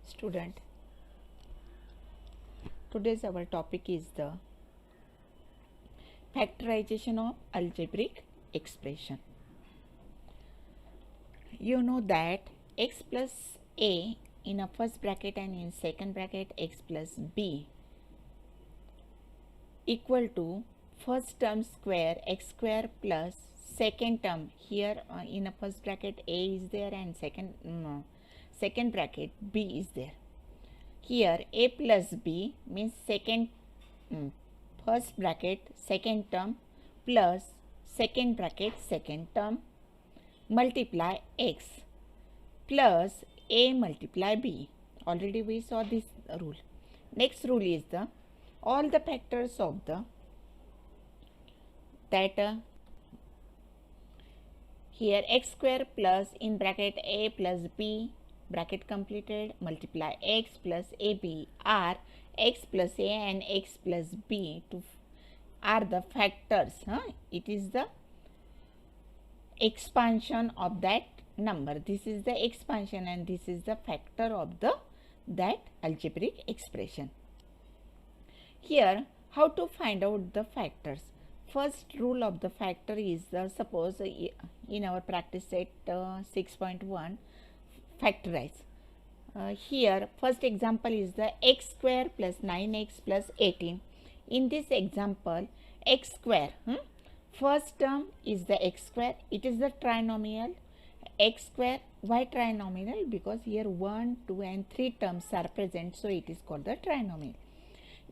Student, today's our topic is the factorization of algebraic expression. You know that x plus a in a first bracket and in second bracket x plus b equal to first term square x square plus second term here in a first bracket a is there and second bracket b is there. Here a plus b means first bracket second term plus second bracket second term multiply x plus a multiply b. Already we saw this rule. Next rule is the all the factors of the here x square plus in bracket a plus b bracket completed multiply x plus ab are x plus a and x plus b are the factors. It is the expansion of that number. This is the expansion and this is the factor of that algebraic expression. Here how to find out the factors? First rule of the factor is suppose in our practice set 6.1 factorize. Here first example is the x square plus 9x plus 18. In this example x square, first term is the x square, it is the trinomial x square. Why trinomial? Because here 1, 2 and 3 terms are present, so it is called the trinomial.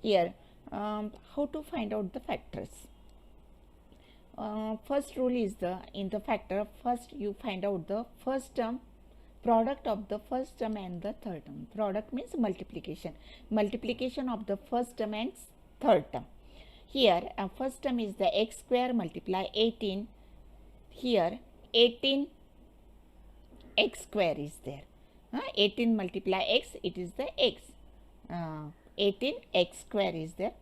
Here how to find out the factors? First rule is in the factor, first you find out the first term, product of the first term and the third term. Product means multiplication of the first term and third term. Here first term is the x square multiply 18. Here 18 x square is there. 18 multiply x, it is the x. 18 x square is there.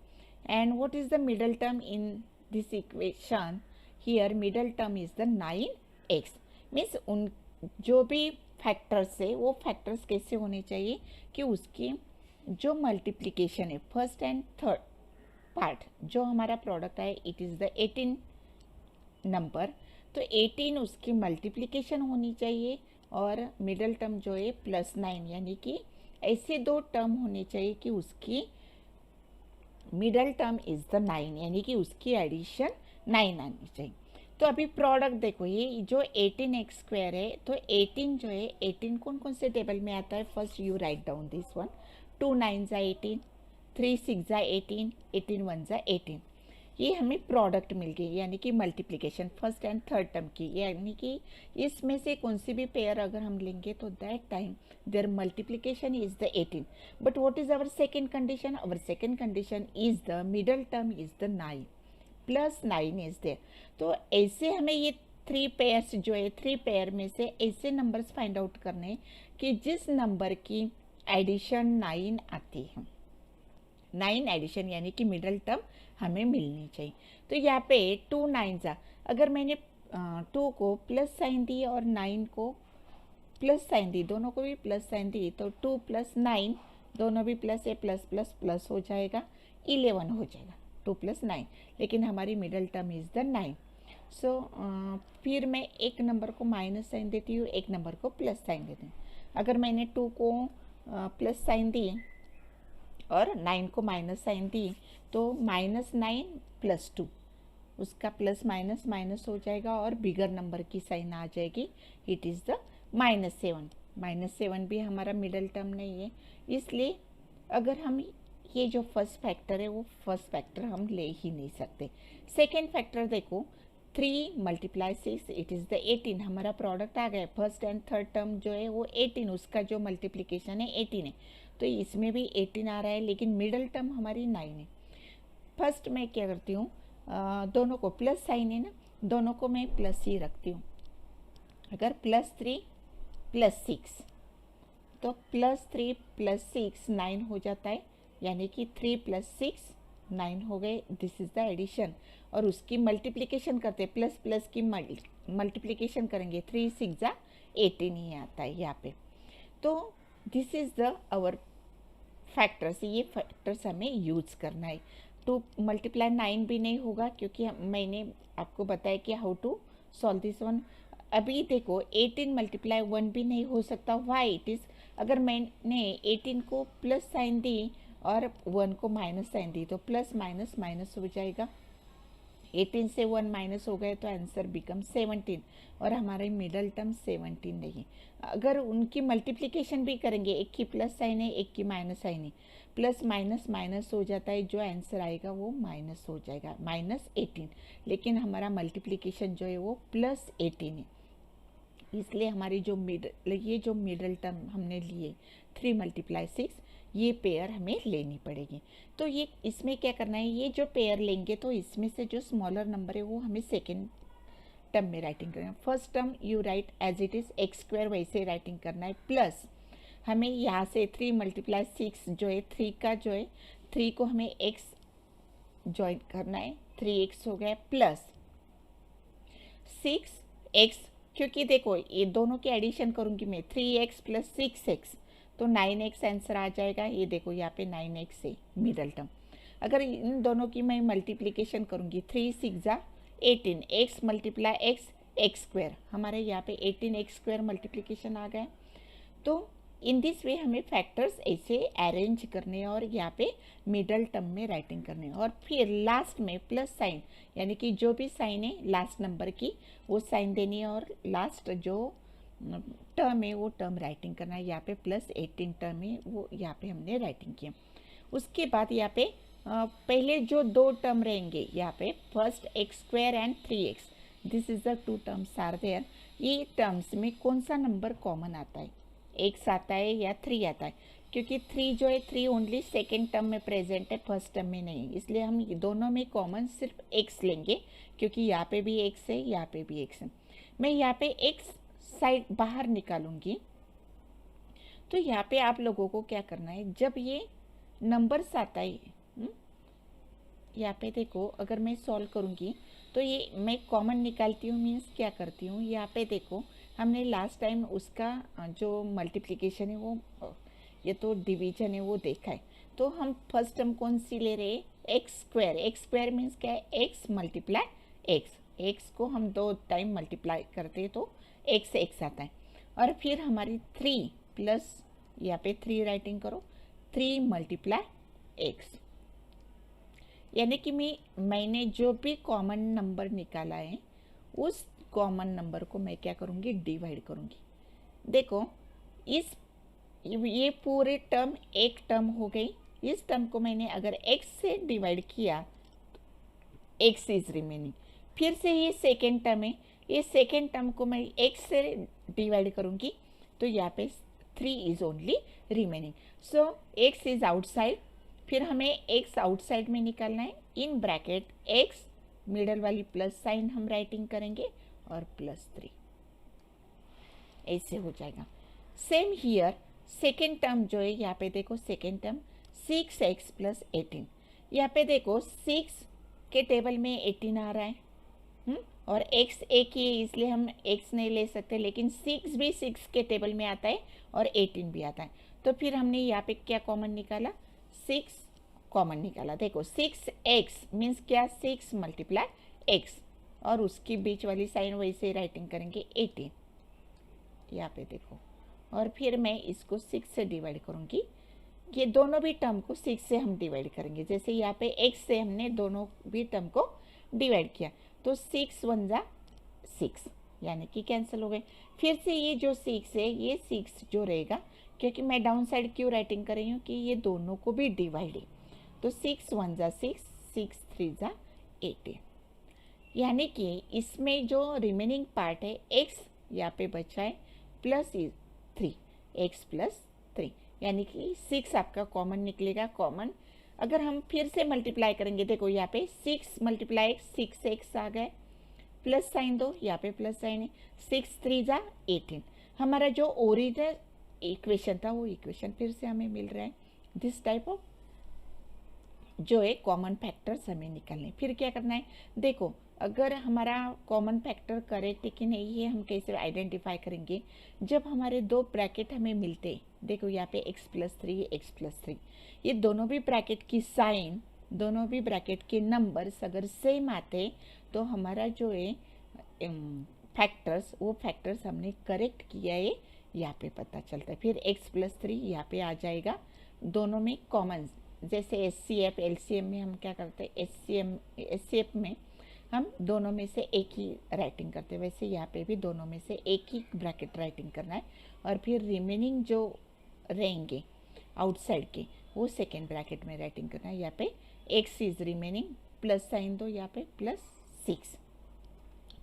And what is the middle term in this equation? Here middle term is the 9x. Means उन जो भी factors है वो factors कैसे होने चाहिए कि उसकी जो मल्टीप्लिकेशन है फर्स्ट एंड थर्ड पार्ट जो हमारा प्रोडक्ट है इट इज़ द 18 नंबर, तो 18 उसकी मल्टीप्लिकेशन होनी चाहिए और मिडल टर्म जो है प्लस 9, यानी कि ऐसे दो टर्म होने चाहिए कि उसकी मिडल टर्म इज़ द 9, यानी कि उसकी एडिशन 9 आनी चाहिए. तो अभी प्रोडक्ट देखो, ये जो 18 एक्स स्क्वायर है तो 18 जो है 18 कौन कौन से टेबल में आता है? First you write down this one. 2 9 ज़ा 18, 3 6 ज़ा 18, 18 1 ज़ा 18. ये हमें प्रोडक्ट मिल गई, यानी कि multiplication first and third term की, यानी कि इसमें से कौन सी भी पेयर अगर हम लेंगे तो that time there multiplication is the 18. But what is our second condition? Our second condition is the middle term is the 9 plus 9 is there. तो ऐसे हमें ये 3 पेयर्स जो है 3 पेयर में से ऐसे नंबर्स फाइंड आउट करने कि जिस नंबर की एडिशन 9 आती है, 9 एडिशन यानी कि मिडल टर्म हमें मिलनी चाहिए. तो यहाँ पे 2 9 ज़ा, अगर मैंने 2 को प्लस साइन दी और 9 को प्लस साइन दी, दोनों को भी प्लस साइन दी, तो 2 प्लस 9 दोनों भी प्लस है, प्लस प्लस प्लस हो जाएगा, 11 हो जाएगा 2 प्लस 9. लेकिन हमारी मिडल टर्म इज़ द 9. सो फिर मैं एक नंबर को माइनस साइन देती हूँ, एक नंबर को प्लस साइन देती हूँ. अगर मैंने 2 को प्लस साइन दी और 9 को माइनस साइन दी तो -9 प्लस 2, उसका प्लस माइनस माइनस हो जाएगा और बिगर नंबर की साइन आ जाएगी, इट इज़ द -7. -7 भी हमारा मिडल टर्म नहीं है, इसलिए अगर हम ये जो फर्स्ट फैक्टर है वो फर्स्ट फैक्टर हम ले ही नहीं सकते. सेकेंड फैक्टर देखो, 3 × 6 इट इज़ द 18. हमारा प्रोडक्ट आ गया, फर्स्ट एंड थर्ड टर्म जो है वो 18, उसका जो मल्टीप्लिकेशन है 18 है, तो इसमें भी 18 आ रहा है, लेकिन मिडल टर्म हमारी 9 है. फर्स्ट मैं क्या करती हूँ, दोनों को प्लस साइन है ना, दोनों को मैं प्लस ही रखती हूँ. अगर +3 + 6 तो +3 + 6 9 हो जाता है, यानी कि 3 + 6 9 हो गए. This is the addition. और उसकी मल्टीप्लिकेशन करते हैं, प्लस प्लस की मल्टीप्लिकेशन करेंगे, 3 6 ज़ा 18 ही आता है यहाँ पे. तो this is the our factors, ये फैक्टर्स हमें यूज करना है। टू मल्टीप्लाई 9 भी नहीं होगा क्योंकि मैंने आपको बताया कि how to solve this one. अभी देखो 18 मल्टीप्लाई 1 भी नहीं हो सकता, वाई इट इज़, अगर मैंने 18 को प्लस साइन दी और 1 को माइनस साइन दी तो प्लस माइनस माइनस हो जाएगा। 18 से 1 माइनस हो गए तो आंसर बिकम 17 और हमारे मिडल टर्म 17 नहीं। अगर उनकी मल्टीप्लिकेशन भी करेंगे, एक की प्लस साइन है एक की माइनस साइन है, प्लस माइनस माइनस हो जाता है, जो आंसर आएगा वो माइनस हो जाएगा, -18। लेकिन हमारा मल्टीप्लिकेशन जो है वो +18 है, इसलिए हमारी जो मिडल टर्म हमने लिए 3 × 6, ये पेयर हमें लेनी पड़ेगी। तो ये इसमें क्या करना है, ये जो पेयर लेंगे तो इसमें से जो स्मॉलर नंबर है वो हमें सेकेंड टर्म में राइटिंग करना है। First term you write as it is x² वैसे राइटिंग करना है, प्लस हमें यहाँ से 3 × 6 जो है 3 का जो है 3 को हमें x ज्वाइन करना है, 3x हो गया, प्लस 6x, क्योंकि देखो ये दोनों के एडिशन करूँगी मैं, 3x + 6x तो 9x आंसर आ जाएगा। ये देखो यहाँ पे 9x है मिडल टर्म। अगर इन दोनों की मैं मल्टीप्लिकेशन करूँगी, 3 × 6 = 18, x × x x², हमारे यहाँ पे 18x² मल्टीप्लिकेशन आ गया। तो इन दिस वे हमें फैक्टर्स ऐसे अरेंज करने हैं और यहाँ पे मिडल टर्म में राइटिंग करने हैं, और फिर लास्ट में प्लस साइन, यानी कि जो भी साइन है लास्ट नंबर की वो साइन देनी है, और लास्ट जो टर्म है वो टर्म राइटिंग करना है। यहाँ पे +18 टर्म है वो यहाँ पे हमने राइटिंग किया। उसके बाद यहाँ पे पहले जो 2 टर्म रहेंगे यहाँ पे, first x² and 3x, this is the 2 terms are there. ये टर्म्स में कौन सा नंबर कॉमन आता है, x आता है या 3 आता है, क्योंकि 3 जो है 3 ओनली सेकेंड टर्म में प्रेजेंट है, फर्स्ट टर्म में नहीं, इसलिए हम दोनों में कॉमन सिर्फ x लेंगे, क्योंकि यहाँ पे भी x है यहाँ पे भी x है। मैं यहाँ पे x साइड बाहर निकालूंगी। तो यहाँ पे आप लोगों को क्या करना है, जब ये नंबर्स आता है, यहाँ पे देखो अगर मैं सॉल्व करूँगी तो ये मैं कॉमन निकालती हूँ, मीन्स क्या करती हूँ, यहाँ पे देखो हमने लास्ट टाइम उसका जो मल्टीप्लिकेशन है वो, ये तो डिवीजन है वो देखा है। तो हम फर्स्ट टर्म कौन सी ले रहे हैं, x² मीन्स क्या है, x × x को हम 2 टाइम मल्टीप्लाई करते हैं तो x आता है, और फिर हमारी 3 प्लस यहाँ पे 3 राइटिंग करो, 3 × x, यानी कि मैंने जो भी कॉमन नंबर निकाला है उस कॉमन नंबर को मैं क्या करूँगी, डिवाइड करूँगी। देखो ये पूरे टर्म एक टर्म हो गई, इस टर्म को मैंने अगर x से डिवाइड किया तो x इज रिमेनिंग। फिर से ये सेकेंड टर्म है, ये सेकेंड टर्म को मैं x से डिवाइड करूँगी तो यहाँ पे 3 is only remaining, so x is outside. फिर हमें x आउटसाइड में निकालना है, इन ब्रैकेट x, मिडल वाली प्लस साइन हम राइटिंग करेंगे और +3, ऐसे हो जाएगा। सेम हियर सेकेंड टर्म जो है यहाँ पे देखो, सेकेंड टर्म 6x + 18, यहाँ पे देखो 6 के टेबल में 18 आ रहा है, और x एक ही है इसलिए हम x नहीं ले सकते, लेकिन 6 भी 6 के टेबल में आता है और 18 भी आता है। तो फिर हमने यहाँ पे क्या कॉमन निकाला, 6 कॉमन निकाला। देखो 6x मीन्स क्या, 6 × x, और उसकी बीच वाली साइन वैसे राइटिंग करेंगे 18, यहाँ पे देखो, और फिर मैं इसको 6 से डिवाइड करूँगी। ये दोनों भी टर्म को 6 से हम डिवाइड करेंगे, जैसे यहाँ पे x से हमने दोनों भी टर्म को डिवाइड किया तो 6 × 1 = 6, यानी कि कैंसिल हो गए। फिर से ये जो 6 है ये 6 जो रहेगा, क्योंकि मैं डाउन साइड क्यों राइटिंग कर रही हूँ कि ये दोनों को भी डिवाइड है, तो 6 × 1 = 6, 6 × 3 = 18, यानी कि इसमें जो रिमेनिंग पार्ट है x यहाँ पे बचा है +3, x + 3, यानी कि 6 आपका कॉमन निकलेगा। कॉमन अगर हम फिर से मल्टीप्लाई करेंगे, देखो यहाँ पे 6 × x 6x आ गए, प्लस साइन दो, यहाँ पे प्लस साइन है, 6 × 3 = 18। हमारा जो ओरिजिनल इक्वेशन था वो इक्वेशन फिर से हमें मिल रहा है। दिस टाइप ऑफ जो है कॉमन फैक्टर्स हमें निकालने। फिर क्या करना है, देखो अगर हमारा कॉमन फैक्टर करेक्ट है कि नहीं ये हम कैसे आइडेंटिफाई करेंगे, जब हमारे दो ब्रैकेट हमें मिलते, देखो यहाँ पे x+3 x+3, ये दोनों भी ब्रैकेट की साइन, दोनों भी ब्रैकेट के नंबर्स अगर सेम आते तो हमारा जो है फैक्टर्स, वो फैक्टर्स हमने करेक्ट किया है यहाँ पे पता चलता है। फिर x+3 यहाँ पे आ जाएगा, दोनों में कॉमन, जैसे SCF LCM में हम क्या करते हैं, SCF में हम दोनों में से एक ही राइटिंग करते हैं, वैसे यहाँ पे भी दोनों में से एक ही ब्रैकेट राइटिंग करना है और फिर रिमेनिंग जो रहेंगे आउटसाइड के वो सेकेंड ब्रैकेट में राइटिंग करना है। यहाँ पे x is remaining, plus sign दो यहाँ पे +6,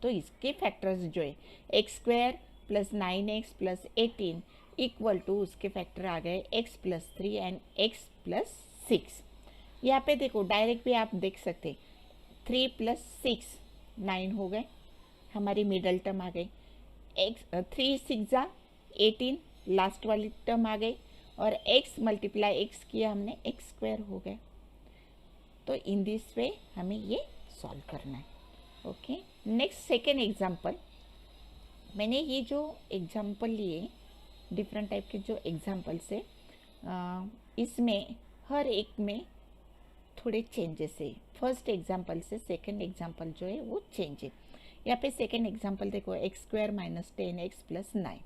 तो इसके फैक्टर्स जो है x² + 9x + 18 इक्वल टू उसके फैक्टर आ गए x+3 एंड x+6। यहाँ पे देखो डायरेक्ट भी आप देख सकते, 3 + 6 9 हो गए, हमारी मिडल टर्म आ गई, x 3 6 18 लास्ट वाली टर्म आ गई, और x × x किया हमने x² हो गया। तो इन दिस वे हमें ये सॉल्व करना है। ओके, नेक्स्ट सेकेंड एग्जाम्पल, मैंने ये जो एग्जाम्पल लिए डिफरेंट टाइप के जो एग्जाम्पल्स है, इसमें हर एक में थोड़े चेंजेस है। फर्स्ट एग्जाम्पल से सेकेंड एग्जाम्पल जो है वो चेंज है। यहाँ पे सेकेंड एग्जाम्पल देखो x² - 10x + 9,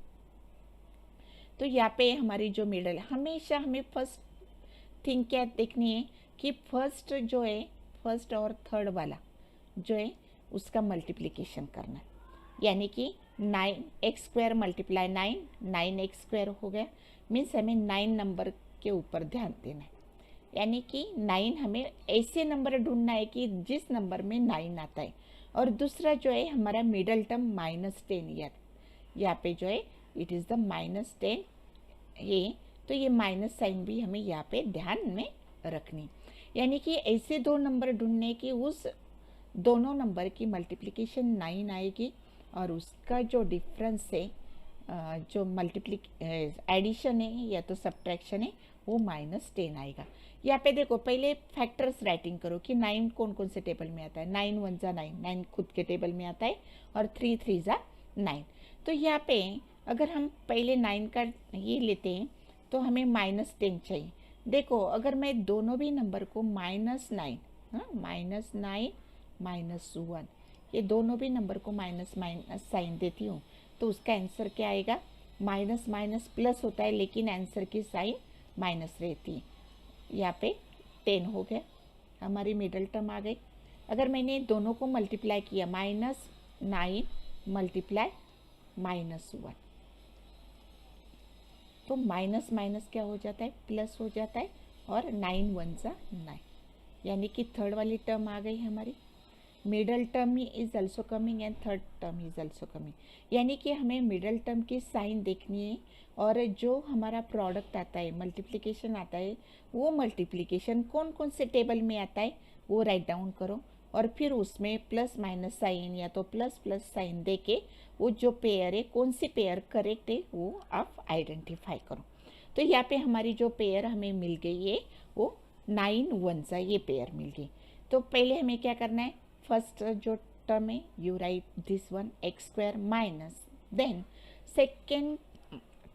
तो यहाँ पे हमारी जो मिडल, हमेशा हमें फर्स्ट थिंग क्या देखनी है कि फर्स्ट जो है, फर्स्ट और थर्ड वाला जो है उसका मल्टीप्लिकेशन करना है, यानी कि 9x² × 9 9x² हो गया, मीन्स हमें 9 नंबर के ऊपर ध्यान देना है, यानी कि 9 हमें ऐसे नंबर ढूंढना है कि जिस नंबर में 9 आता है। और दूसरा जो है हमारा मिडल टर्म -10, यहाँ पे जो है इट इज़ द -10 ये, तो ये माइनस साइन भी हमें यहाँ पे ध्यान में रखनी, यानी कि ऐसे दो नंबर ढूंढने की उस दोनों नंबर की मल्टीप्लिकेशन 9 आएगी और उसका जो डिफरेंस है, जो एडिशन है या तो सब्ट्रैक्शन है, वो -10 आएगा। यहाँ पे देखो पहले फैक्टर्स राइटिंग करो कि 9 कौन कौन से टेबल में आता है, 9 × 1 = 9, 9 खुद के टेबल में आता है, और 3 × 3 = 9। तो यहाँ पे अगर हम पहले 9 का ये लेते हैं तो हमें -10 चाहिए। देखो अगर मैं दोनों भी नंबर को -9 -1 ये दोनों भी नंबर को माइनस साइन देती हूँ, तो उसका आंसर क्या आएगा, माइनस माइनस प्लस होता है लेकिन आंसर की साइन माइनस रहती है। यहाँ पे 10 हो गया, हमारी मिडल टर्म आ गई। अगर मैंने दोनों को मल्टीप्लाई किया, -9 × -1, तो माइनस माइनस क्या हो जाता है, प्लस हो जाता है, और 9 × 1 = 9, यानी कि थर्ड वाली टर्म आ गई हमारी। Middle term is also coming and third term is also coming, यानी कि हमें मिडल टर्म की साइन देखनी है, और जो हमारा प्रोडक्ट आता है, मल्टीप्लिकेशन आता है, वो मल्टीप्लिकेशन कौन कौन से टेबल में आता है वो राइट डाउन करो, और फिर उसमें प्लस माइनस साइन या तो प्लस प्लस साइन दे के वो जो पेयर है, कौन सी पेयर करेक्ट है वो आप आइडेंटिफाई करो। तो यहाँ पे हमारी जो पेयर हमें मिल गई है वो 9 × 1 = ये पेयर मिल गई। तो पहले हमें क्या करना है, फर्स्ट जो टर्म है you write this one x² minus, then second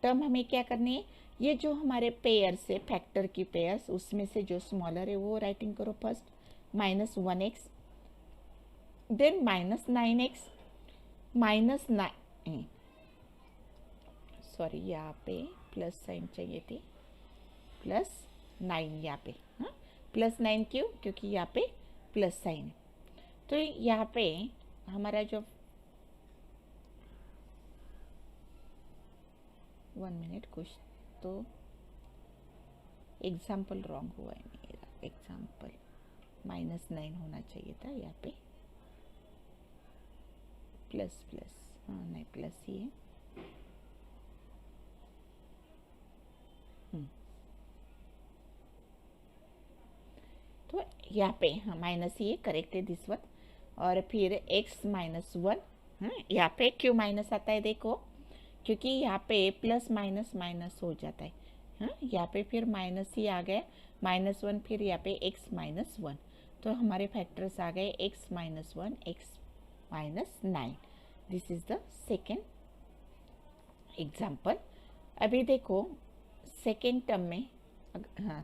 term हमें क्या करनी है, ये जो हमारे पेयर्स है फैक्टर की पेयर्स, उसमें से जो स्मॉलर है वो राइटिंग करो first, -1x, then -9x, -9 sorry यहाँ पे प्लस साइन चाहिए थी, +9 यहाँ पे, हाँ +9 क्यों, क्योंकि यहाँ पे प्लस साइन है। तो यहाँ पे हमारा जो 1 मिनट, कुछ तो एग्जाम्पल रॉन्ग हुआ है मेरा, एग्जाम्पल -9 होना चाहिए था, यहाँ पे प्लस प्लस, हाँ नहीं प्लस ही है। तो यहाँ पे हाँ माइनस ही है, करेक्ट है दिस वन, और फिर x -1, यहाँ पे क्यों माइनस आता है देखो, क्योंकि यहाँ पे प्लस माइनस माइनस हो जाता है, हाँ यहाँ पे फिर माइनस ही आ गया, -1, फिर यहाँ पे x -1, तो हमारे फैक्टर्स आ गए x -1, x minus 9. This is the second example. अभी देखो सेकेंड टर्म में, हाँ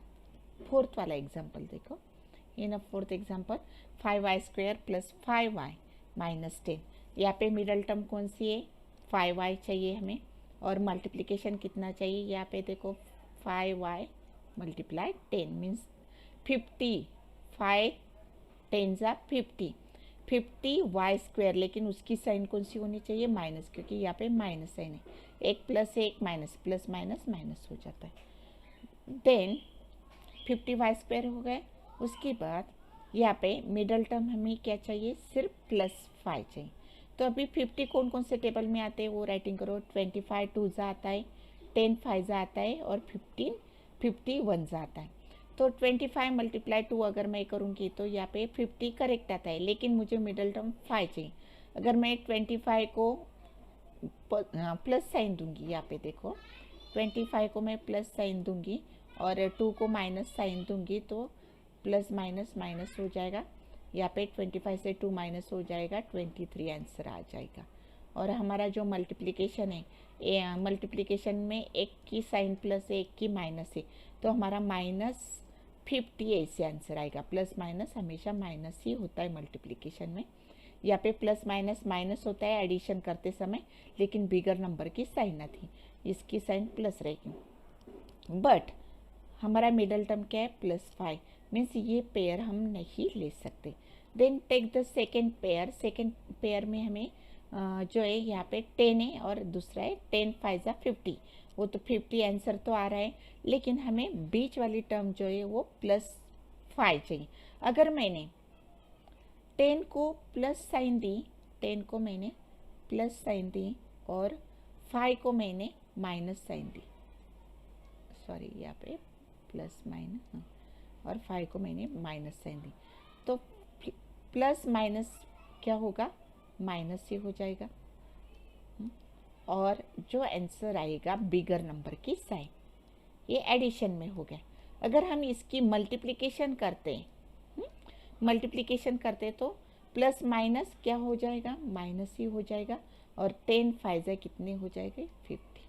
फोर्थ वाला एग्जाम्पल देखो. In a fourth example 5y² plus 5y minus 10. यहाँ पे मिडल टर्म कौन सी है? 5y चाहिए हमें, और मल्टीप्लिकेशन कितना चाहिए? यहाँ पे देखो 5y मल्टीप्लाई 10 मीन्स 50. 5 10 जा 50. 50y², लेकिन उसकी साइन कौन सी होनी चाहिए? माइनस, क्योंकि यहाँ पे माइनस साइन है. एक प्लस एक माइनस, प्लस माइनस माइनस हो जाता है. देन 50y² हो गए. उसके बाद यहाँ पे मिडल टर्म हमें क्या चाहिए? सिर्फ +5 चाहिए. तो अभी 50 कौन कौन से टेबल में आते हैं वो राइटिंग करो. 25 2 जा आता है, 10 5 जा आता है, और 50 1 जा आता है. तो 25 मल्टीप्लाई 2 अगर मैं करूँगी तो यहाँ पे 50 करेक्ट आता है, लेकिन मुझे मिडल टर्म 5 चाहिए. अगर मैं 25 को प्लस साइन दूंगी, यहाँ पे देखो 25 को मैं प्लस साइन दूंगी और 2 को माइनस साइन दूंगी, तो प्लस माइनस माइनस हो जाएगा. यहाँ पे 25 से 2 माइनस हो जाएगा, 23 आंसर आ जाएगा. और हमारा जो मल्टीप्लिकेशन है, मल्टीप्लिकेशन में एक की साइन प्लस है, एक की माइनस है, तो हमारा -50 ऐसे आंसर आएगा. प्लस माइनस हमेशा माइनस ही होता है मल्टीप्लिकेशन में. यहाँ पे प्लस माइनस माइनस होता है एडिशन करते समय, लेकिन बिगर नंबर की साइन न थी, इसकी साइन प्लस रहेगी. बट हमारा मिडल टर्म क्या है? +5 मीन्स ये पेयर हम नहीं ले सकते. Then take the second pair. Second pair में हमें जो है यहाँ पे 10 है और दूसरा है 10 5 जा 50. वो तो 50 आंसर तो आ रहा है, लेकिन हमें बीच वाली टर्म जो है वो +5 चाहिए. अगर मैंने 10 को प्लस साइन दी, 10 को मैंने प्लस साइन दी और 5 को मैंने माइनस साइन दी, सॉरी यहाँ पे प्लस माइनस, और 5 को मैंने माइनस साइन दी, तो प्लस माइनस क्या होगा? माइनस ही हो जाएगा. और जो आंसर आएगा बिगर नंबर की साइन, ये एडिशन में हो गया. अगर हम इसकी मल्टीप्लिकेशन करते हैं, मल्टीप्लिकेशन करते तो प्लस माइनस क्या हो जाएगा? माइनस ही हो जाएगा. और 10 5 कितने हो जाएंगे? 50.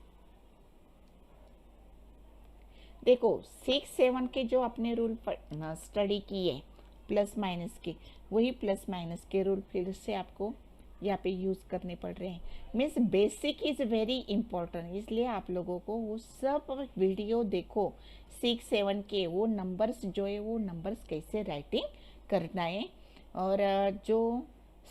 देखो 6 7 के जो अपने रूल स्टडी किए प्लस माइनस के, वही प्लस माइनस के रूल फिर से आपको यहाँ पे यूज़ करने पड़ रहे हैं. Means basic is very important, इसलिए आप लोगों को वो सब वीडियो देखो. 6 7 के वो नंबर्स जो है वो नंबर्स कैसे राइटिंग करना है, और जो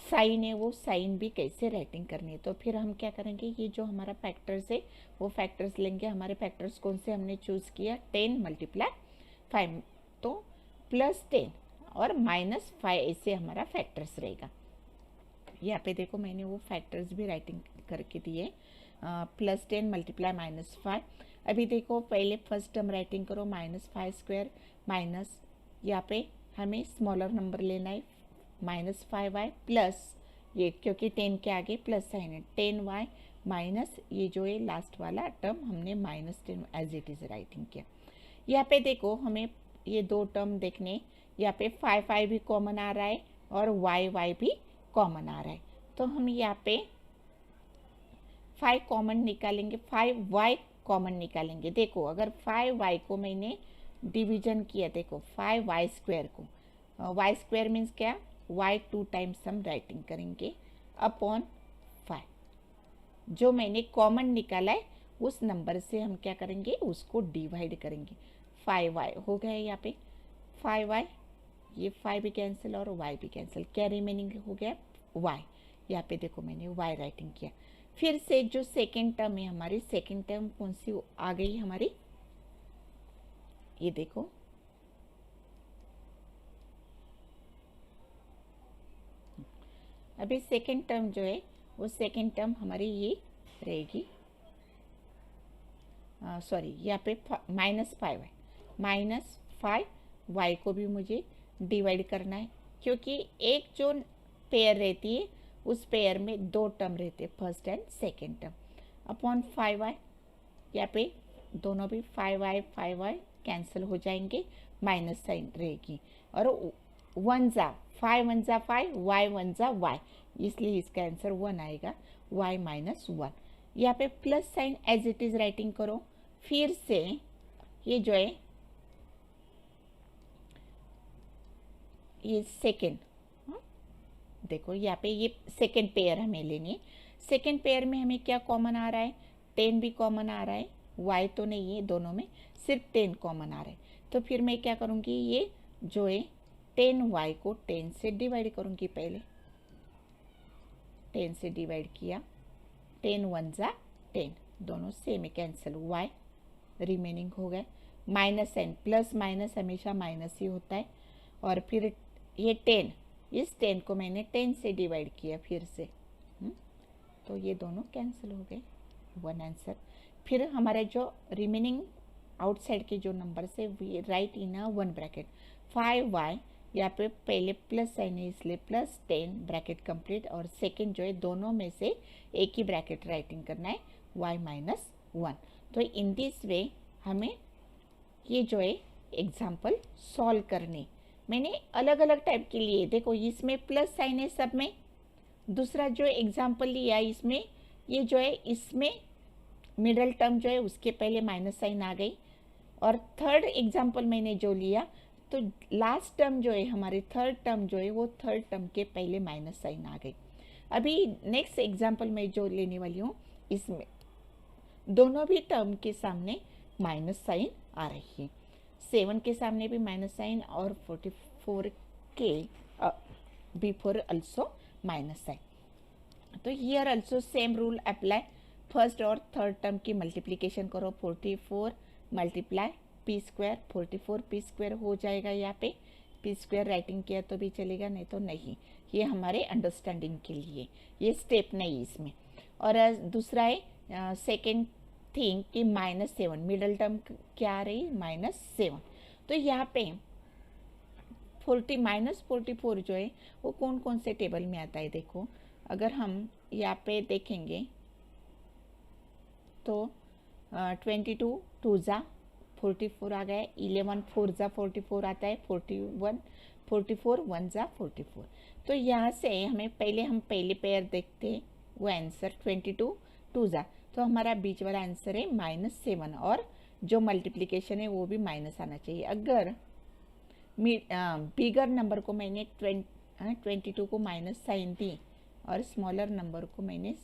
साइन है वो साइन भी कैसे राइटिंग करनी है. तो फिर हम क्या करेंगे? ये जो हमारा फैक्टर्स है वो फैक्टर्स लेंगे. हमारे फैक्टर्स कौन से हमने चूज़ किया? 10 मल्टीप्लाई 5, तो +10 और -5 ऐसे हमारा फैक्टर्स रहेगा. यहाँ पे देखो मैंने वो फैक्टर्स भी राइटिंग करके दिए. +10 मल्टीप्लाई -5. अभी देखो पहले फर्स्ट टर्म राइटिंग करो, -5² माइनस, यहाँ पे हमें स्मॉलर नंबर लेना है, -5y प्लस ये, क्योंकि 10 के आगे प्लस साइन है, 10y माइनस ये जो है लास्ट वाला टर्म हमने -10 एज इट इज़ राइटिंग किया. यहाँ पे देखो हमें ये दो टर्म देखने, यहाँ पे 5 भी कॉमन आ रहा है और y भी कॉमन आ रहा है. तो हम यहाँ पे 5 कॉमन निकालेंगे, 5y कॉमन निकालेंगे. देखो अगर 5y को मैंने डिवीजन किया, देखो 5y² को, y² मीन्स क्या? y 2 टाइम्स हम राइटिंग करेंगे अपॉन 5. जो मैंने कॉमन निकाला है उस नंबर से हम क्या करेंगे? उसको डिवाइड करेंगे. 5y हो गया है यहाँ पे 5y, ये 5 भी कैंसिल और y भी कैंसिल, क्या रिमेनिंग हो गया? y. यहाँ पे देखो मैंने y राइटिंग किया. फिर से जो सेकेंड टर्म है हमारी, सेकेंड टर्म कौन सी आ गई हमारी? ये देखो अभी सेकेंड टर्म जो है वो सेकेंड टर्म हमारी ये रहेगी, सॉरी यहाँ पे -5 है, -5y को भी मुझे डिवाइड करना है, क्योंकि एक जो पेयर रहती है उस पेयर में दो टर्म रहते हैं, first and second term, upon 5y. यहाँ पे दोनों भी 5y कैंसिल हो जाएंगे, माइनस साइन रहेगी, और वन ज़ा 5 वाई 1 वाई, इसलिए इसका आंसर 1 आएगा, y माइनस 1। यहाँ पे plus sign as it is writing करो। फिर से ये जो है ये सेकेंड, देखो यहाँ पे ये सेकेंड पेयर हमें लेनी है। सेकेंड पेयर में हमें क्या कॉमन आ रहा है, 10 भी कॉमन आ रहा है, y तो नहीं है दोनों में, सिर्फ 10 कॉमन आ रहा है। तो फिर मैं क्या करूँगी, ये जो है 10y को 10 से डिवाइड करूँगी। पहले 10 से डिवाइड किया, 10 1 ज़ा 10, दोनों सेम है, कैंसिल, y रिमेनिंग हो गए। माइनस एन, प्लस माइनस हमेशा माइनस ही होता है। और फिर ये 10, इस 10 को मैंने 10 से डिवाइड किया फिर से, तो ये दोनों कैंसिल हो गए, 1 आंसर। फिर हमारे जो रिमेनिंग आउटसाइड के जो नंबर से we write in a 1 bracket, 5y, यहाँ पे पहले प्लस साइन है इसलिए प्लस 10 ब्रैकेट कंप्लीट, और सेकेंड जो है दोनों में से एक ही ब्रैकेट राइटिंग करना है, y माइनस 1। तो इन दिस वे हमें ये जो है एग्जाम्पल सॉल्व करने, मैंने अलग अलग टाइप के लिए, देखो इसमें प्लस साइन है सब में, दूसरा जो एग्जाम्पल लिया इसमें ये जो है इसमें मिडल टर्म जो है उसके पहले माइनस साइन आ गई, और थर्ड एग्जाम्पल मैंने जो लिया तो लास्ट टर्म जो है हमारे थर्ड टर्म जो है वो थर्ड टर्म के पहले माइनस साइन आ गई। अभी नेक्स्ट एग्जाम्पल मैं जो लेने वाली हूँ इसमें दोनों भी टर्म के सामने माइनस साइन आ रही है, 7 के सामने भी माइनस साइन और 44 के बिफोर ऑल्सो माइनस साइन। तो here also same rule apply, first और थर्ड टर्म की मल्टीप्लीकेशन करो, 44 multiply P square, 44 P square हो जाएगा। यहाँ पे पी स्क्वायर राइटिंग किया तो भी चलेगा, नहीं तो नहीं, ये हमारे अंडरस्टैंडिंग के लिए, ये स्टेप नहीं इसमें। और दूसरा है सेकेंड थिंग कि -7, मिडल टर्म क्या आ रही, -7। तो यहाँ पे 44 जो है वो कौन कौन से टेबल में आता है, देखो अगर हम यहाँ पे देखेंगे तो 22 2 ज़ा 44 आ गया, 11 4 ज़ा 44 आता है, 44 1 ज़ा 44। तो यहाँ से हमें हम पहले पेयर देखते हैं, वो आंसर 22 2 ज़ा, तो हमारा बीच वाला आंसर है -7, और जो मल्टीप्लिकेशन है वो भी माइनस आना चाहिए। अगर बिगर नंबर को मैंने 22 को माइनस साइन दी और स्मॉलर नंबर को मैंने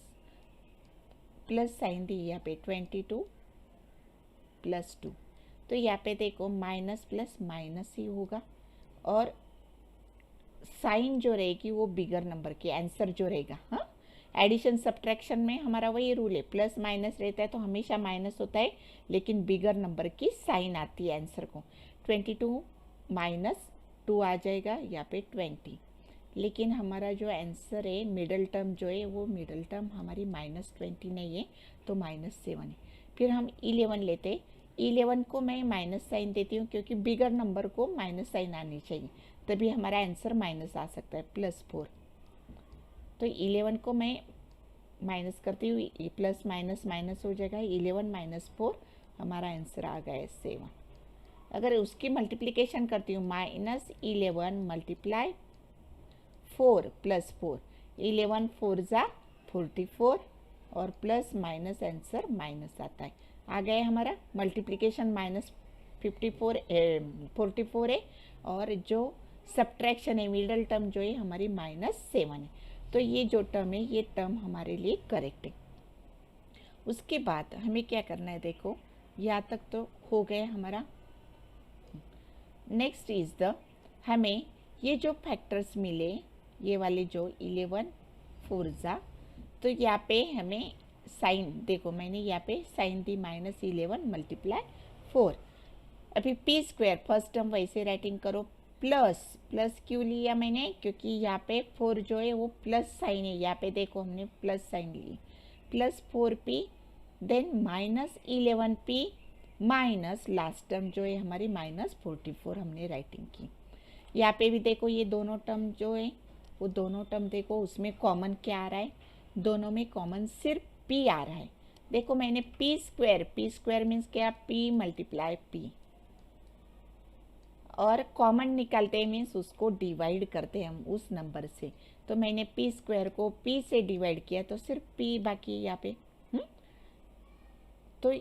प्लस साइन दी, यहाँ पे 22 + 2, तो यहाँ पे देखो माइनस प्लस माइनस ही होगा, और साइन जो रहेगी वो बिगर नंबर की, आंसर जो रहेगा, हाँ एडिशन सब्ट्रैक्शन में हमारा वही रूल है, प्लस माइनस रहता है तो हमेशा माइनस होता है, लेकिन बिगर नंबर की साइन आती है आंसर को। 22 - 2 आ जाएगा यहाँ पे 20, लेकिन हमारा जो आंसर है मिडल टर्म जो है वो मिडल टर्म हमारी -20 नहीं है, तो -7 है। फिर हम 11 लेते, 11 को मैं माइनस साइन देती हूँ क्योंकि बिगर नंबर को माइनस साइन आनी चाहिए, तभी हमारा आंसर माइनस आ सकता है, +4। तो 11 को मैं माइनस करती हूँ, प्लस माइनस माइनस हो जाएगा, 11 - 4 हमारा आंसर आ गया है 7। अगर उसकी मल्टीप्लिकेशन करती हूँ, -11 × 4 + 4, 11 4 ज़ा 44, और प्लस माइनस आंसर माइनस आता है। आ गया हमारा मल्टीप्लिकेशन -44 है, और जो सब्ट्रैक्शन है मिडल टर्म जो है हमारी -7 है, तो ये जो टर्म है ये टर्म हमारे लिए करेक्ट है। उसके बाद हमें क्या करना है, देखो यहाँ तक तो हो गया हमारा। नेक्स्ट इज द, हमें ये जो फैक्टर्स मिले, ये वाले जो 11 4 ज़ा, तो यहाँ पे हमें साइन, देखो मैंने यहाँ पे साइन दी, -11 × 4। अभी पी स्क्वायर फर्स्ट टर्म वैसे राइटिंग करो, प्लस क्यों लिया मैंने, क्योंकि यहाँ पे 4 जो है वो प्लस साइन है, यहाँ पे देखो हमने प्लस साइन ली, +4p, then -11p, minus last term जो है हमारी -44 हमने राइटिंग की। यहाँ पे भी देखो ये दोनों टर्म जो है वो दोनों टर्म देखो उसमें कॉमन क्या आ रहा है, दोनों में कॉमन सिर्फ p आ रहा है। देखो मैंने p स्क्वायर मीन्स क्या, p × p, और कॉमन निकालते हैं मीन्स उसको डिवाइड करते हैं हम उस नंबर से। तो मैंने पी स्क्वायर को पी से डिवाइड किया तो सिर्फ पी बाकी यहाँ पे, तो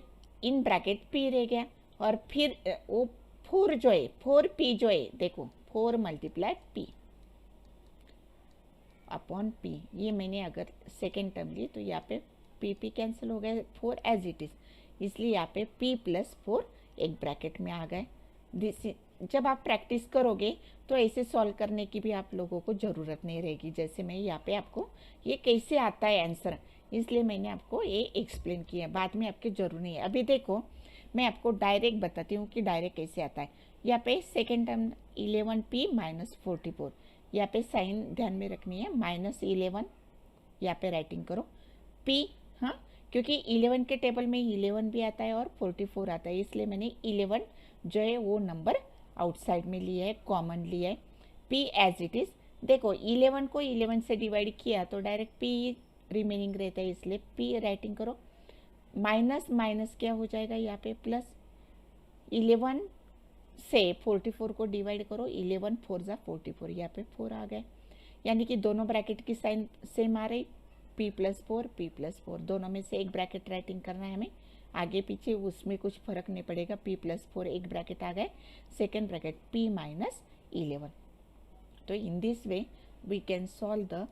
इन ब्रैकेट पी रह गया। और फिर वो 4 जो है 4p जो है देखो 4 मल्टीप्लाई p अपॉन p, ये मैंने अगर सेकेंड टर्म ली तो यहाँ पे p कैंसिल हो गया 4 एज इट इज, इसलिए यहाँ पे p प्लस 4 एक ब्रैकेट में आ गए। जब आप प्रैक्टिस करोगे तो ऐसे सॉल्व करने की भी आप लोगों को ज़रूरत नहीं रहेगी। जैसे मैं यहाँ पे आपको ये कैसे आता है आंसर, इसलिए मैंने आपको ये एक्सप्लेन किया, बाद में आपकी जरूर नहीं है। अभी देखो मैं आपको डायरेक्ट बताती हूँ कि डायरेक्ट कैसे आता है। यहाँ पे सेकेंड टर्म 11p माइनस 44, यहाँ पे साइन ध्यान में रखनी है, -11 यहाँ पे राइटिंग करो p, हाँ क्योंकि 11 के टेबल में 11 भी आता है और 44 आता है, इसलिए मैंने 11 जो है वो नंबर आउटसाइड में लिया है, कॉमन लिया है। p एज इट इज़, देखो 11 को 11 से डिवाइड किया तो डायरेक्ट p रिमेनिंग रहता है, इसलिए p राइटिंग करो। माइनस माइनस क्या हो जाएगा यहाँ पे प्लस, 11 से 44 को डिवाइड करो, 11 4 जा 44, यहाँ पे 4 आ गए, यानी कि दोनों ब्रैकेट की साइन सेम आ रही, p प्लस 4 दोनों में से एक ब्रैकेट राइटिंग करना है हमें, आगे पीछे उसमें कुछ फर्क नहीं पड़ेगा। p प्लस 4 एक ब्रैकेट आ गए, सेकेंड ब्रैकेट p माइनस 11। तो in this way we can solve the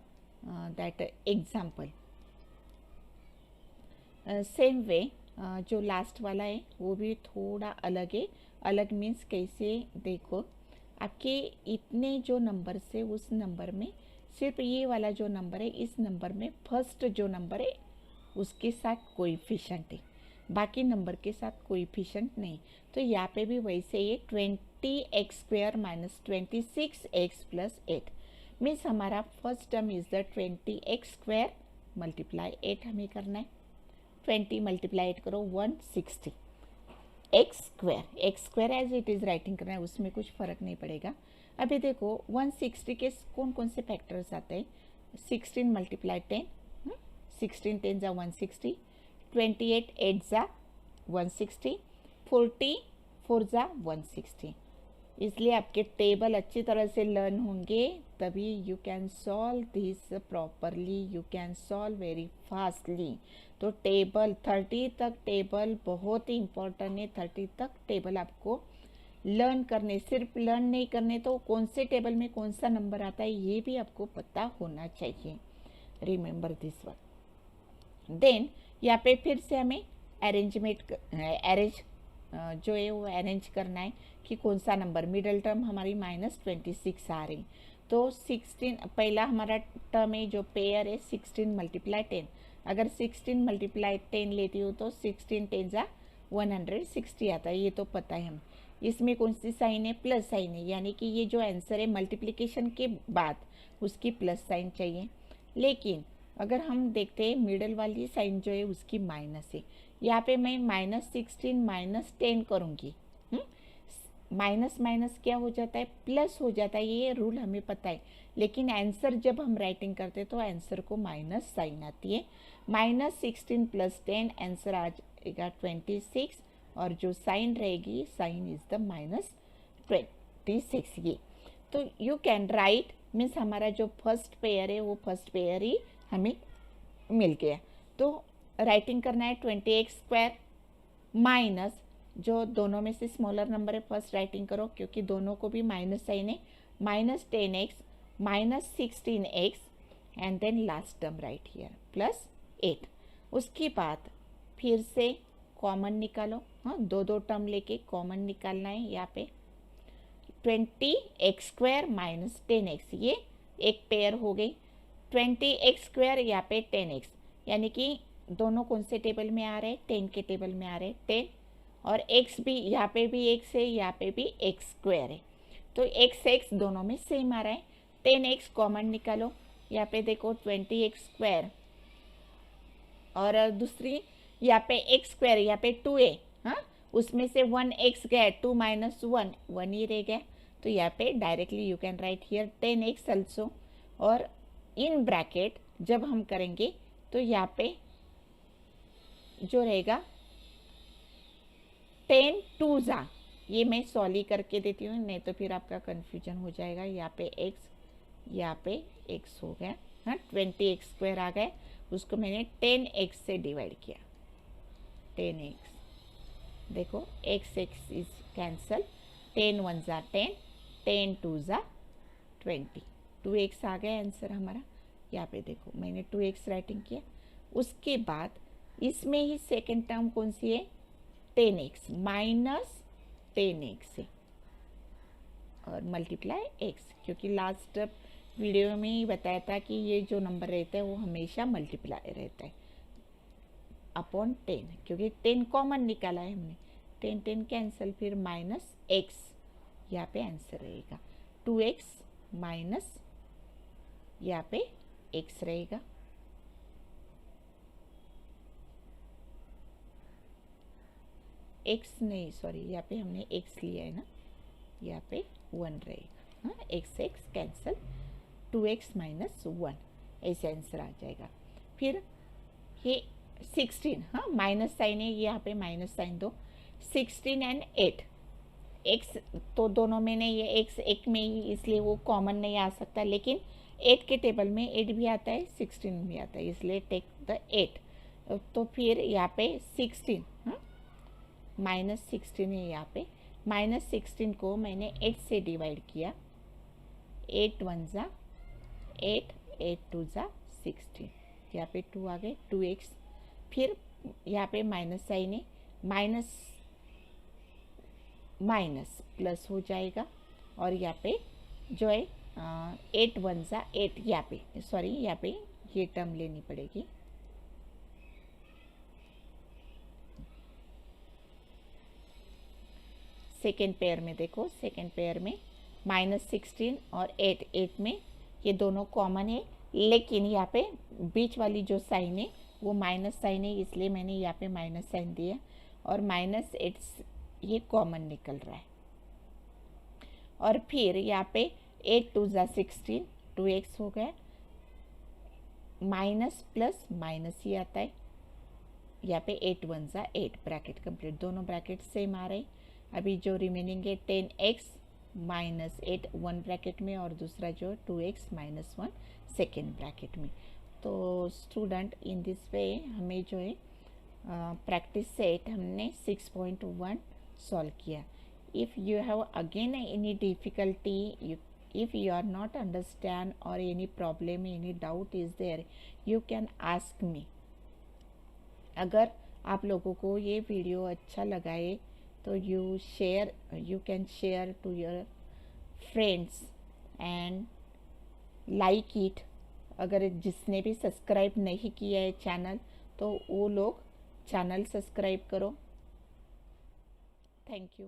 that example. Same way जो लास्ट वाला है वो भी थोड़ा अलग है। अलग मीन्स कैसे, देखो आपके इतने जो नंबर से उस नंबर में सिर्फ ये वाला जो नंबर है, इस नंबर में फर्स्ट जो नंबर है उसके साथ कोएफिशिएंट है, बाकी नंबर के साथ कोएफिशिएंट नहीं। तो यहाँ पे भी वैसे ही 20x² minus 26x plus 8 means हमारा first term is the 20x² multiply 8 हमें करना है, 20 मल्टीप्लाई 8 करो 160, x² as it is writing करना है, उसमें कुछ फ़र्क नहीं पड़ेगा। अभी देखो 160 के कौन कौन से फैक्टर्स आते हैं, 16 मल्टीप्लाई 10, 16 10 जा 160, 28 8 जा 160, 40 4 जा 160। इसलिए आपके टेबल अच्छी तरह से लर्न होंगे तभी you can solve this properly, you can solve very fastly. तो टेबल 30 तक टेबल बहुत ही इम्पोर्टेंट है, 30 तक टेबल आपको लर्न करने, सिर्फ लर्न नहीं करने तो कौन से टेबल में कौन सा नंबर आता है ये भी आपको पता होना चाहिए। Remember this one. देन यहाँ पे फिर से हमें अरेंज जो है वो अरेंज करना है कि कौन सा नंबर, मिडल टर्म हमारी -26 आ रही, तो 16 पहला हमारा टर्म है जो पेयर है 16 मल्टीप्लाई 10, अगर 16 मल्टीप्लाई 10 लेती हो तो 16 10 जा 160 आता है, ये तो पता है हम। इसमें कौन सी साइन है, प्लस साइन है, यानी कि ये जो आंसर है मल्टीप्लिकेशन के बाद उसकी प्लस साइन चाहिए। लेकिन अगर हम देखते हैं मिडल वाली साइन जो है उसकी माइनस है, यहाँ पे मैं -16 -10 करूँगी, माइनस माइनस क्या हो जाता है, प्लस हो जाता है, ये रूल हमें पता है। लेकिन आंसर जब हम राइटिंग करते हैं तो आंसर को माइनस साइन आती है, -16 + 10 आंसर आ जाएगा 26, और जो साइन रहेगी साइन इज द -26। ये तो यू कैन राइट मीन्स हमारा जो फर्स्ट पेयर है वो फर्स्ट पेयर ही हमें मिल गया। तो राइटिंग करना है 20x² माइनस जो दोनों में से स्मॉलर नंबर है फर्स्ट राइटिंग करो क्योंकि दोनों को भी माइनस साइन है, -10x -16x and then last term right here +8। उसके बाद फिर से कॉमन निकालो, हाँ दो टर्म लेके कॉमन निकालना है। यहाँ पे 20x² माइनस 10x, ये एक पेयर हो गई, 20x² यहाँ पे 10x, यानी कि दोनों कौन से टेबल में आ रहे हैं, 10 के टेबल में आ रहे हैं 10, और x भी यहाँ पे भी x है, यहाँ पे भी x² है, तो x दोनों में सेम आ रहा है। 10x कॉमन निकालो, यहाँ पे देखो 20x² और दूसरी यहाँ पे x², यहाँ पे 2a, हाँ उसमें से 1x गया, 2 - 1 1 ही रह गया, तो यहाँ पे directly you can write here 10x also, और इन ब्रैकेट जब हम करेंगे तो यहाँ पे जो रहेगा 10 2 जा ये मैं सॉल्व करके देती हूँ, नहीं तो फिर आपका कन्फ्यूजन हो जाएगा। यहाँ पे x, यहाँ पे x हो गया, हाँ 20x² आ गए, उसको मैंने 10x से डिवाइड किया, 10x। देखो x इज कैंसल, 10 1 ज़ा 10, 10 2 ज़ा 20, 2x आ गया आंसर हमारा। यहाँ पे देखो मैंने 2x राइटिंग किया। उसके बाद इसमें ही सेकेंड टर्म कौन सी है, 10x माइनस 10x है और मल्टीप्लाई x, क्योंकि लास्ट वीडियो में ही बताया था कि ये जो नंबर रहता है वो हमेशा मल्टीप्लाई रहता है अपॉन 10, क्योंकि 10 कॉमन निकाला है हमने, 10 10 कैंसिल, फिर माइनस x, यहाँ पे आंसर रहेगा 2x माइनस यहाँ पे x रहेगा। x नहीं, सॉरी, यहाँ पे हमने x लिया है ना, यहाँ पे 1 रहेगा, हाँ x कैंसिल, 2x माइनस 1, ऐसे आंसर आ जाएगा। फिर ये 16, हाँ माइनस साइन है, यहाँ पे माइनस साइन दो, 16 एंड 8, x तो दोनों में नहीं है, x एक में ही, इसलिए वो कॉमन नहीं आ सकता, लेकिन 8 के टेबल में 8 भी आता है, 16 भी आता है, इसलिए टेक द 8। तो फिर यहाँ पे 16, हाँ माइनस 16 है, यहाँ पे माइनस 16 को मैंने 8 से डिवाइड किया, 8 1 ज़ा 8, 8 2 ज़ा 16, यहाँ पे 2 आ गए, 2x। फिर यहाँ पे माइनस साइन है, माइनस माइनस प्लस हो जाएगा, और यहाँ पे जो है 8 1 ज़ा 8, यहाँ पे सॉरी, यहाँ पे ये टर्म लेनी पड़ेगी, सेकेंड पेयर में देखो, सेकेंड पेयर में माइनस 16 और 8, 8 में ये दोनों कॉमन है, लेकिन यहाँ पे बीच वाली जो साइन है वो माइनस साइन है, इसलिए मैंने यहाँ पे माइनस साइन दिया, और माइनस 8 ये कॉमन निकल रहा है। और फिर यहाँ पे 8 2 ज़ा 16, 2x हो गया, माइनस प्लस माइनस ही आता है, यहाँ पे 8 1 ज़ा 8, ब्रैकेट कंप्लीट, दोनों ब्रैकेट सेम आ रहे। अभी जो रिमेनिंग है 10x माइनस 8 1 ब्रैकेट में, और दूसरा जो 2x माइनस 1 सेकेंड ब्रैकेट में। तो स्टूडेंट इन दिस वे हमें जो है प्रैक्टिस सेट हमने 6.1 सॉल्व किया। If you have again any difficulty, if you are not understand or any problem, any doubt is there, you can ask me। अगर आप लोगों को ये वीडियो अच्छा लगा है तो you can share to your friends and like it। अगर जिसने भी सब्सक्राइब नहीं किया है चैनल, तो वो लोग चैनल सब्सक्राइब करो। Thank you.